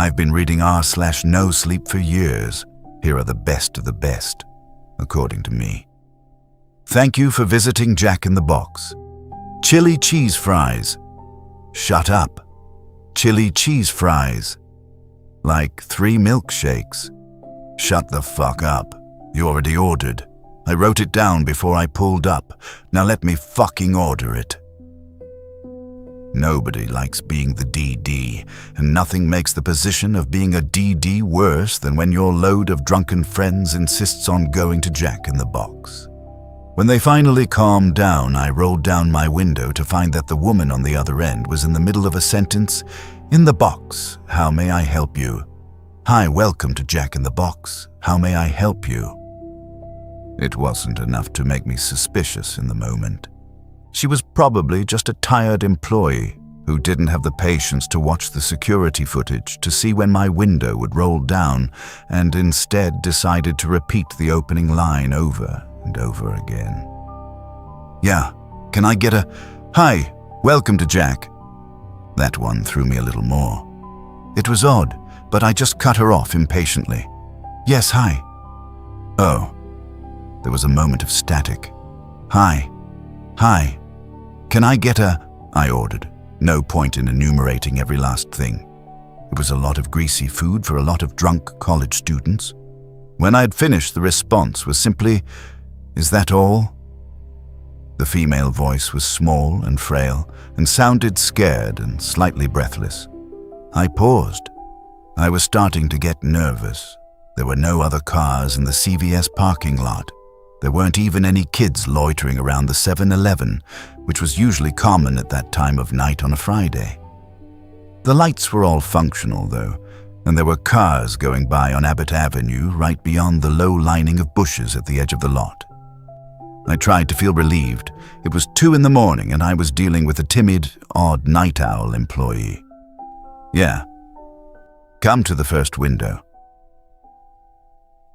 I've been reading r/NoSleep for years. Here are the best of the best, according to me. Thank you for visiting Jack in the Box. Chili cheese fries. Shut up. Chili cheese fries. Like 3 milkshakes. Shut the fuck up. You already ordered. I wrote it down before I pulled up. Now let me fucking order it. Nobody likes being the DD, and nothing makes the position of being a DD worse than when your load of drunken friends insists on going to Jack in the Box. When they finally calmed down, I rolled down my window to find that the woman on the other end was in the middle of a sentence. In the box, how may I help you? Hi, welcome to Jack in the Box. How may I help you? It wasn't enough to make me suspicious in the moment. She was probably just a tired employee who didn't have the patience to watch the security footage to see when my window would roll down and instead decided to repeat the opening line over and over again. Yeah, can I get a, hi, welcome to Jack? That one threw me a little more. It was odd, but I just cut her off impatiently. Yes, hi. Oh, there was a moment of static. Hi, hi. Can I get a, I ordered. No point in enumerating every last thing. It was a lot of greasy food for a lot of drunk college students. When I'd finished, the response was simply, is that all? The female voice was small and frail and sounded scared and slightly breathless. I paused. I was starting to get nervous. There were no other cars in the CVS parking lot. There weren't even any kids loitering around the 7-Eleven, which was usually common at that time of night on a Friday. The lights were all functional, though, and there were cars going by on Abbott Avenue right beyond the low lining of bushes at the edge of the lot. I tried to feel relieved. It was 2 in the morning and I was dealing with a timid, odd night owl employee. Yeah. Come to the first window.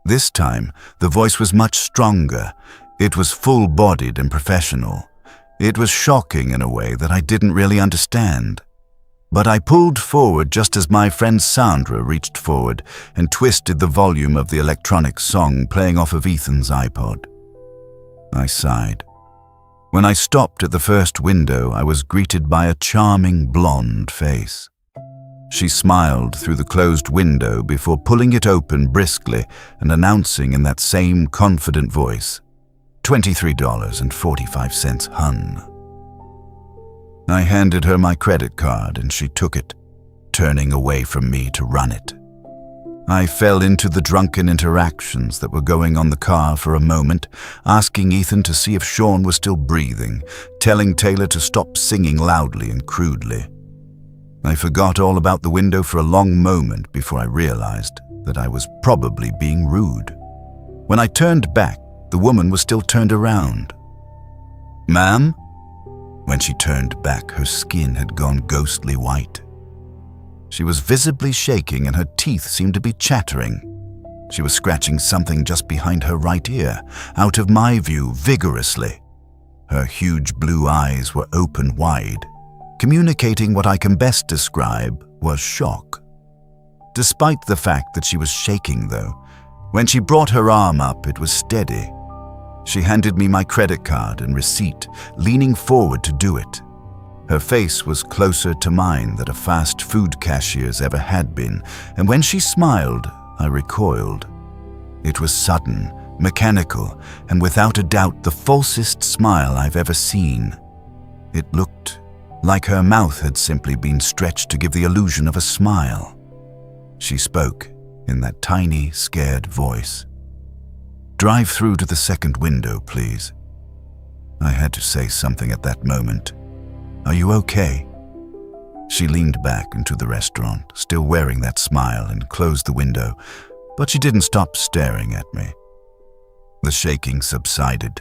This time, the voice was much stronger. It was full-bodied and professional. It was shocking in a way that I didn't really understand. But I pulled forward just as my friend Sandra reached forward and twisted the volume of the electronic song playing off of Ethan's iPod. I sighed. When I stopped at the first window, I was greeted by a charming blonde face. She smiled through the closed window before pulling it open briskly and announcing in that same confident voice, $23.45, hun. I handed her my credit card and she took it, turning away from me to run it. I fell into the drunken interactions that were going on the car for a moment, asking Ethan to see if Sean was still breathing, telling Taylor to stop singing loudly and crudely. I forgot all about the window for a long moment before I realized that I was probably being rude. When I turned back, the woman was still turned around. Ma'am? When she turned back, her skin had gone ghostly white. She was visibly shaking and her teeth seemed to be chattering. She was scratching something just behind her right ear, out of my view, vigorously. Her huge blue eyes were open wide. Communicating what I can best describe was shock. Despite the fact that she was shaking, though, when she brought her arm up, it was steady. She handed me my credit card and receipt, leaning forward to do it. Her face was closer to mine than a fast food cashier's ever had been, and when she smiled, I recoiled. It was sudden, mechanical, and without a doubt the falsest smile I've ever seen. It looked like her mouth had simply been stretched to give the illusion of a smile. She spoke in that tiny, scared voice. Drive-through to the second window, please. I had to say something at that moment. Are you okay? She leaned back into the restaurant, still wearing that smile, and closed the window, but she didn't stop staring at me. The shaking subsided.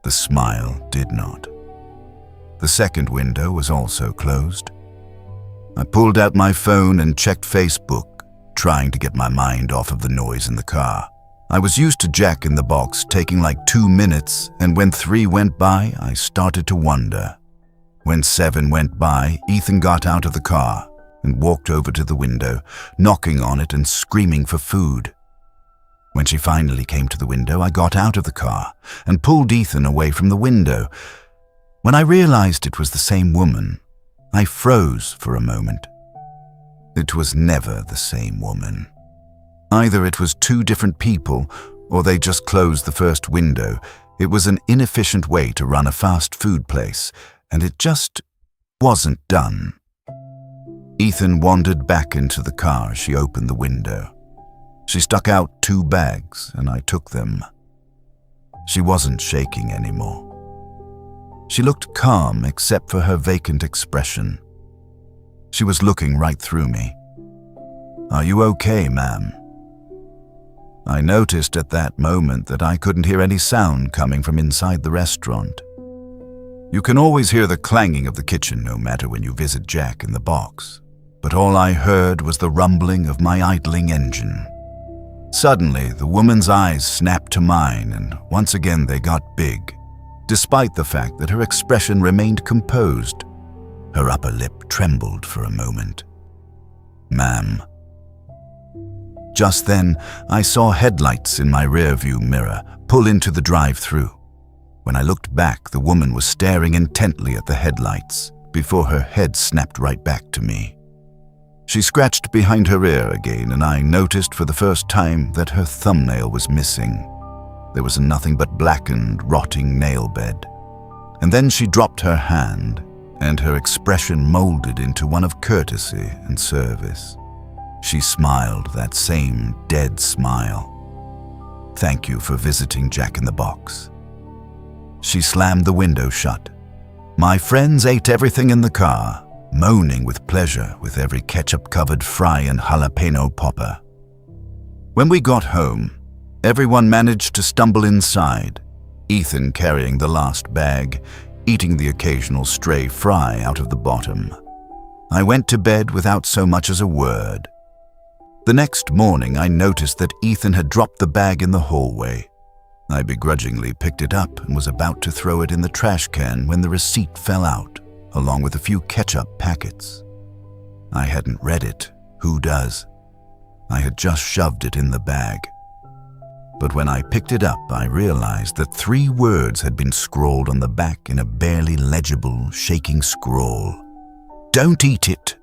The smile did not. The second window was also closed. I pulled out my phone and checked Facebook, trying to get my mind off of the noise in the car. I was used to Jack in the Box taking like 2 minutes, and when 3 went by, I started to wonder. When 7 went by, Ethan got out of the car and walked over to the window, knocking on it and screaming for food. When she finally came to the window, I got out of the car and pulled Ethan away from the window. When I realized it was the same woman, I froze for a moment. It was never the same woman. Either it was two different people, or they just closed the first window. It was an inefficient way to run a fast food place, and it just wasn't done. Ethan wandered back into the car as she opened the window. She stuck out 2 bags, and I took them. She wasn't shaking anymore. She looked calm except for her vacant expression. She was looking right through me. "Are you okay, ma'am?" I noticed at that moment that I couldn't hear any sound coming from inside the restaurant. You can always hear the clanging of the kitchen no matter when you visit Jack in the Box, but all I heard was the rumbling of my idling engine. Suddenly, the woman's eyes snapped to mine, and once again they got big, despite the fact that her expression remained composed. Her upper lip trembled for a moment. "Ma'am." Just then, I saw headlights in my rearview mirror pull into the drive-thru. When I looked back, the woman was staring intently at the headlights before her head snapped right back to me. She scratched behind her ear again, and I noticed for the first time that her thumbnail was missing. There was nothing but blackened, rotting nail bed. And then she dropped her hand, and her expression molded into one of courtesy and service. She smiled that same dead smile. "Thank you for visiting Jack in the Box." She slammed the window shut. My friends ate everything in the car, moaning with pleasure with every ketchup-covered fry and jalapeno popper. When we got home, everyone managed to stumble inside, Ethan carrying the last bag, eating the occasional stray fry out of the bottom. I went to bed without so much as a word. The next morning, I noticed that Ethan had dropped the bag in the hallway. I begrudgingly picked it up and was about to throw it in the trash can when the receipt fell out, along with a few ketchup packets. I hadn't read it. Who does? I had just shoved it in the bag. But when I picked it up, I realized that 3 words had been scrawled on the back in a barely legible, shaking scrawl. "Don't eat it."